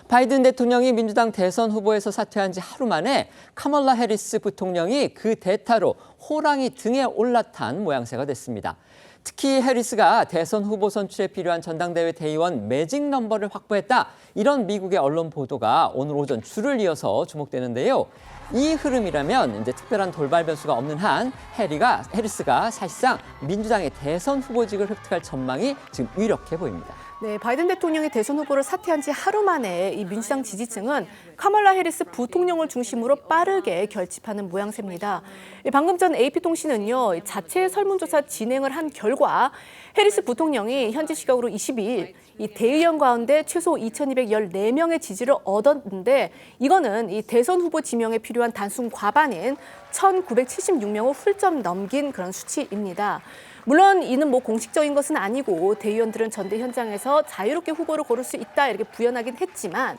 바이든 대통령이 민주당 대선 후보에서 사퇴한 지 하루 만에 카멀라 해리스 부통령이 그 대타로 호랑이 등에 올라탄 모양새가 됐습니다. 특히 해리스가 대선 후보 선출에 필요한 전당대회 대의원 매직 넘버를 확보했다. 이런 미국의 언론 보도가 오늘 오전 줄을 이어서 주목되는데요. 이 흐름이라면 이제 특별한 돌발 변수가 없는 한 해리스가 사실상 민주당의 대선 후보직을 획득할 전망이 지금 유력해 보입니다. 네, 바이든 대통령이 대선 후보를 사퇴한 지 하루 만에 이 민주당 지지층은 카멀라 해리스 부통령을 중심으로 빠르게 결집하는 모양새입니다. 방금 전 AP통신은요, 자체 설문조사 진행을 한 결과 해리스 부통령이 현지 시각으로 22일 이 대의원 가운데 최소 2,214명의 지지를 얻었는데 이거는 이 대선 후보 지명에 필요한 단순 과반인 1,976명을 훌쩍 넘긴 그런 수치입니다. 물론 이는 공식적인 것은 아니고 대의원들은 전대 현장에서 자유롭게 후보를 고를 수 있다 이렇게 부연하긴 했지만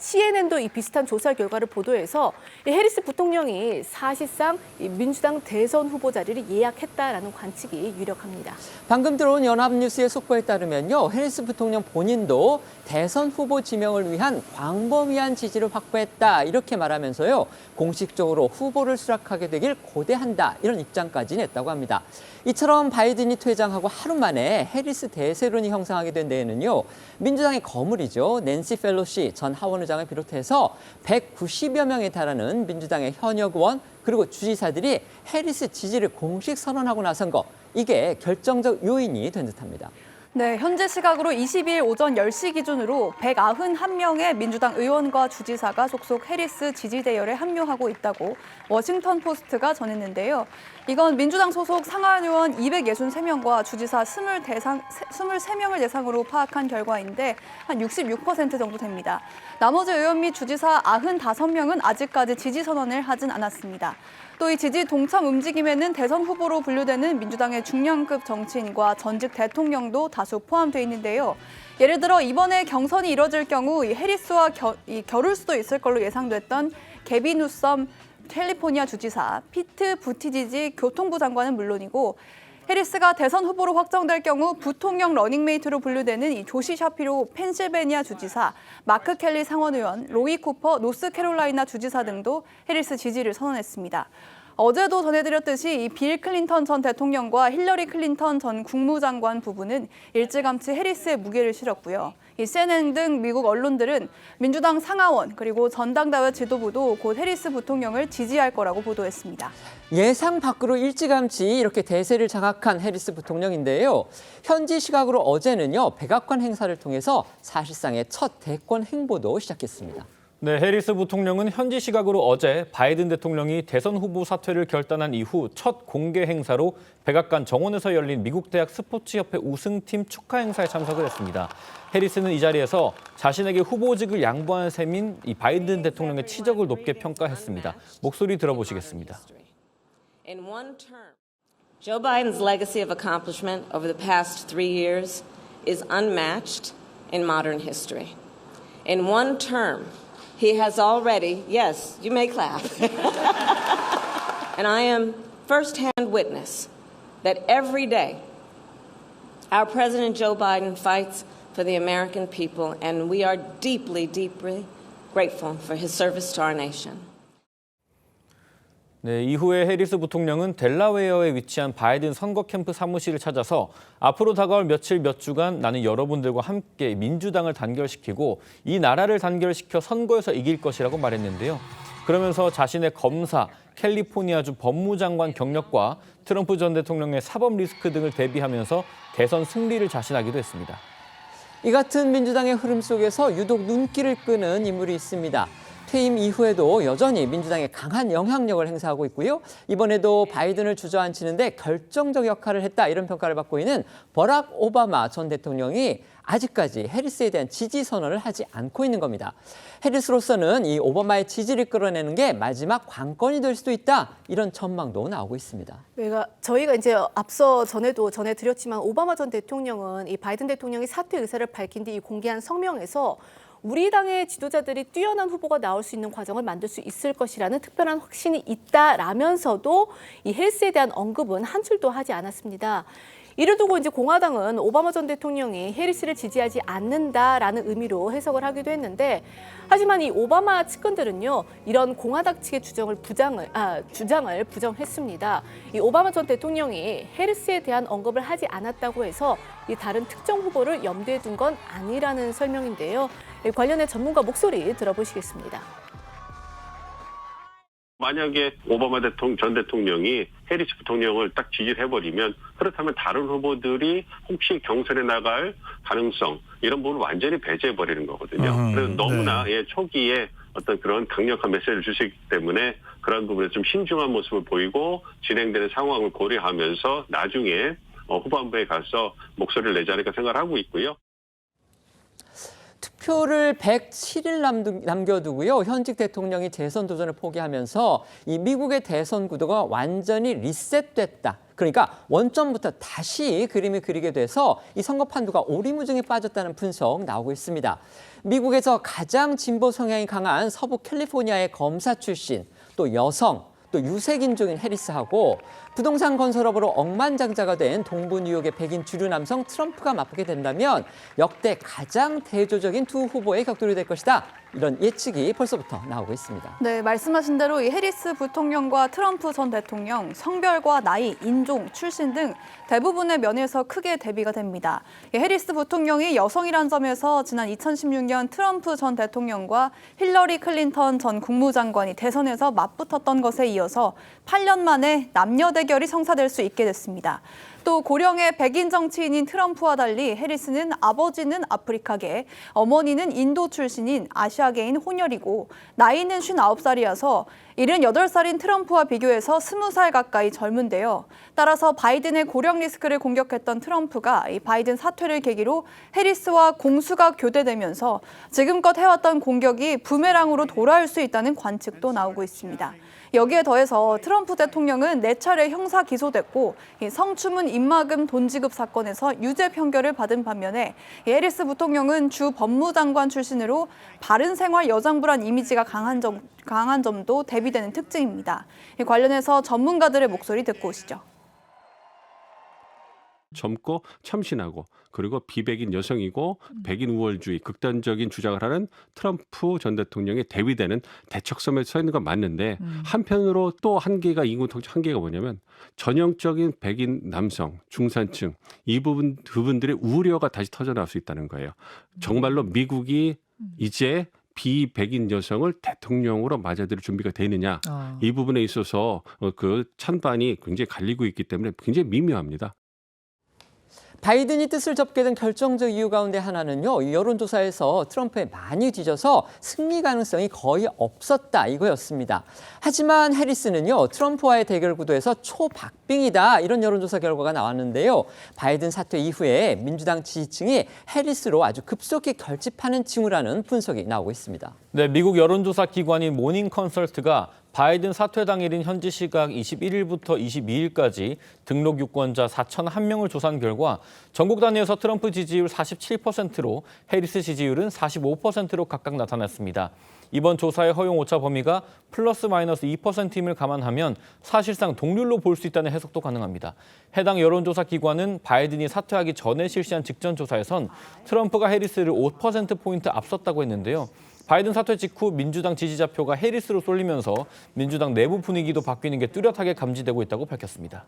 CNN도 이 비슷한 조사 결과를 보도해서 이 해리스 부통령이 사실상 이 민주당 대선 후보 자리를 예약했다라는 관측이 유력합니다. 방금 들어온 연합뉴스의 속보에 따르면요, 해리스 부통령 본인도 대선 후보 지명을 위한 광범위한 지지를 확보했다 이렇게 말하면서요, 공식적으로 후보를 수락하게 되길 고대한다 이런 입장까지 냈다고 합니다. 이처럼 바이든이 퇴장하고 하루 만에 해리스 대세론이 형성하게 된 데에는요, 민주당의 거물이죠, 낸시 펠로시 전 하원 의장을 비롯해서 190여 명에 달하는 민주당의 현역 의원 그리고 주지사들이 해리스 지지를 공식 선언하고 나선 거, 이게 결정적 요인이 된 듯합니다. 네, 현재 시각으로 22일 오전 10시 기준으로 191명의 민주당 의원과 주지사가 속속 해리스 지지 대열에 합류하고 있다고 워싱턴 포스트가 전했는데요. 이건 민주당 소속 상하원 의원 263명과 주지사 23명을 대상으로 파악한 결과인데 한 66% 정도 됩니다. 나머지 의원 및 주지사 95명은 아직까지 지지 선언을 하진 않았습니다. 또 이 지지 동참 움직임에는 대선 후보로 분류되는 민주당의 중량급 정치인과 전직 대통령도 다수 포함되어 있는데요. 예를 들어 이번에 경선이 이뤄질 경우 이 해리스와 겨룰 수도 있을 걸로 예상됐던 게빈 뉴섬 캘리포니아 주지사, 피트 부티지지 교통부 장관은 물론이고 해리스가 대선 후보로 확정될 경우 부통령 러닝메이트로 분류되는 이 조시 샤피로 펜실베니아 주지사, 마크 켈리 상원의원, 로이 쿠퍼 노스캐롤라이나 주지사 등도 해리스 지지를 선언했습니다. 어제도 전해드렸듯이 이 빌 클린턴 전 대통령과 힐러리 클린턴 전 국무장관 부부는 일찌감치 해리스의 무게를 실었고요. 이 CNN 등 미국 언론들은 민주당 상하원 그리고 전당대회 지도부도 곧 해리스 부통령을 지지할 거라고 보도했습니다. 예상 밖으로 일찌감치 이렇게 대세를 장악한 해리스 부통령인데요. 현지 시각으로 어제는요, 백악관 행사를 통해서 사실상의 첫 대권 행보도 시작했습니다. 네, 해리스 부통령은 현지 시각으로 어제 바이든 대통령이 대선 후보 사퇴를 결단한 이후 첫 공개 행사로 백악관 정원에서 열린 미국 대학 스포츠협회 우승팀 축하 행사에 참석을 했습니다. 해리스는 이 자리에서 자신에게 후보직을 양보한 셈인 이 바이든 대통령의 치적을 높게 평가했습니다. 목소리 들어보시겠습니다. In one term, Joe Biden's legacy of accomplishment over the past 3 years is unmatched in modern history. In one term, he has already, yes, you may clap, and I am firsthand witness that every day our President Joe Biden fights for the American people, and we are deeply, deeply grateful for his service to our nation. 네, 이후에 해리스 부통령은 델라웨어에 위치한 바이든 선거 캠프 사무실을 찾아서 앞으로 다가올 며칠 몇 주간 나는 여러분들과 함께 민주당을 단결시키고 이 나라를 단결시켜 선거에서 이길 것이라고 말했는데요. 그러면서 자신의 검사, 캘리포니아주 법무장관 경력과 트럼프 전 대통령의 사법 리스크 등을 대비하면서 대선 승리를 자신하기도 했습니다. 이 같은 민주당의 흐름 속에서 유독 눈길을 끄는 인물이 있습니다. 퇴임 이후에도 여전히 민주당에 강한 영향력을 행사하고 있고요. 이번에도 바이든을 주저앉히는데 결정적 역할을 했다 이런 평가를 받고 있는 버락 오바마 전 대통령이 아직까지 해리스에 대한 지지 선언을 하지 않고 있는 겁니다. 해리스로서는 이 오바마의 지지를 끌어내는 게 마지막 관건이 될 수도 있다 이런 전망도 나오고 있습니다. 저희가 이제 앞서 전에도 전해드렸지만 오바마 전 대통령은 이 바이든 대통령이 사퇴 의사를 밝힌 뒤 공개한 성명에서 우리 당의 지도자들이 뛰어난 후보가 나올 수 있는 과정을 만들 수 있을 것이라는 특별한 확신이 있다라면서도 이 헬스에 대한 언급은 한 줄도 하지 않았습니다. 이를 두고 이제 공화당은 오바마 전 대통령이 해리스를 지지하지 않는다라는 의미로 해석을 하기도 했는데, 하지만 이 오바마 측근들은요, 이런 공화당 측의 주장을 부정했습니다. 이 오바마 전 대통령이 해리스에 대한 언급을 하지 않았다고 해서 이 다른 특정 후보를 염두에 둔 건 아니라는 설명인데요. 관련해 전문가 목소리 들어보시겠습니다. 만약에 오바마 전 대통령이 해리스 부통령을 딱 지지를 해버리면, 그렇다면 다른 후보들이 혹시 경선에 나갈 가능성, 이런 부분을 완전히 배제해버리는 거거든요. 그래서 너무나 초기에 어떤 그런 강력한 메시지를 주시기 때문에 그런 부분에 좀 신중한 모습을 보이고 진행되는 상황을 고려하면서 나중에 후반부에 가서 목소리를 내지 않을까 생각을 하고 있고요. 투표를 107일 남겨두고요. 현직 대통령이 재선 도전을 포기하면서 이 미국의 대선 구도가 완전히 리셋됐다. 그러니까 원점부터 다시 그림을 그리게 돼서 이 선거 판도가 오리무중에 빠졌다는 분석 나오고 있습니다. 미국에서 가장 진보 성향이 강한 서부 캘리포니아의 검사 출신, 또 여성, 또 유색인종인 해리스하고 부동산 건설업으로 억만장자가 된 동부 뉴욕의 백인 주류 남성 트럼프가 맞붙게 된다면 역대 가장 대조적인 두 후보의 격돌이 될 것이다. 이런 예측이 벌써부터 나오고 있습니다. 네, 말씀하신 대로 이 해리스 부통령과 트럼프 전 대통령 성별과 나이, 인종, 출신 등 대부분의 면에서 크게 대비가 됩니다. 해리스 부통령이 여성이란 점에서 지난 2016년 트럼프 전 대통령과 힐러리 클린턴 전 국무장관이 대선에서 맞붙었던 것에 이어서 8년 만에 남녀 대결이 성사될 수 있게 됐습니다. 또 고령의 백인 정치인인 트럼프와 달리 해리스는 아버지는 아프리카계, 어머니는 인도 출신인 아시아계인 혼혈이고 나이는 59살이어서 78살인 트럼프와 비교해서 20살 가까이 젊은데요. 따라서 바이든의 고령 리스크를 공격했던 트럼프가 이 바이든 사퇴를 계기로 해리스와 공수가 교대되면서 지금껏 해왔던 공격이 부메랑으로 돌아올 수 있다는 관측도 나오고 있습니다. 여기에 더해서 트럼프 대통령은 4차례 형사 기소됐고 성추문 입막음 돈 지급 사건에서 유죄 판결을 받은 반면에 해리스 부통령은 주 법무장관 출신으로 바른생활 여장부란 이미지가 강한 점도 대비되는 특징입니다. 관련해서 전문가들의 목소리 듣고 오시죠. 젊고 참신하고 그리고 비백인 여성이고 백인 우월주의 극단적인 주장을 하는 트럼프 전 대통령의 대비되는 대척점에 서 있는 건 맞는데 한편으로 또 한계가 인구 통치 한계가 뭐냐면 전형적인 백인 남성 중산층 이 부분들의 우려가 다시 터져나올 수 있다는 거예요. 정말로 미국이 이제 비백인 여성을 대통령으로 맞아들일 준비가 되느냐 이 부분에 있어서 그 찬반이 굉장히 갈리고 있기 때문에 굉장히 미묘합니다. 바이든이 뜻을 접게 된 결정적 이유 가운데 하나는요, 여론조사에서 트럼프에 많이 뒤져서 승리 가능성이 거의 없었다 이거였습니다. 하지만 해리스는요, 트럼프와의 대결 구도에서 초박빙이다 이런 여론조사 결과가 나왔는데요. 바이든 사퇴 이후에 민주당 지지층이 해리스로 아주 급속히 결집하는 징후라는 분석이 나오고 있습니다. 네, 미국 여론조사 기관인 모닝 컨설트가 바이든 사퇴 당일인 현지 시각 21일부터 22일까지 등록 유권자 4,001명을 조사한 결과 전국 단위에서 트럼프 지지율 47%로 해리스 지지율은 45%로 각각 나타났습니다. 이번 조사의 허용 오차 범위가 플러스 마이너스 2%임을 감안하면 사실상 동률로 볼 수 있다는 해석도 가능합니다. 해당 여론조사 기관은 바이든이 사퇴하기 전에 실시한 직전 조사에선 트럼프가 해리스를 5%포인트 앞섰다고 했는데요. 바이든 사퇴 직후 민주당 지지자표가 해리스로 쏠리면서 민주당 내부 분위기도 바뀌는 게 뚜렷하게 감지되고 있다고 밝혔습니다.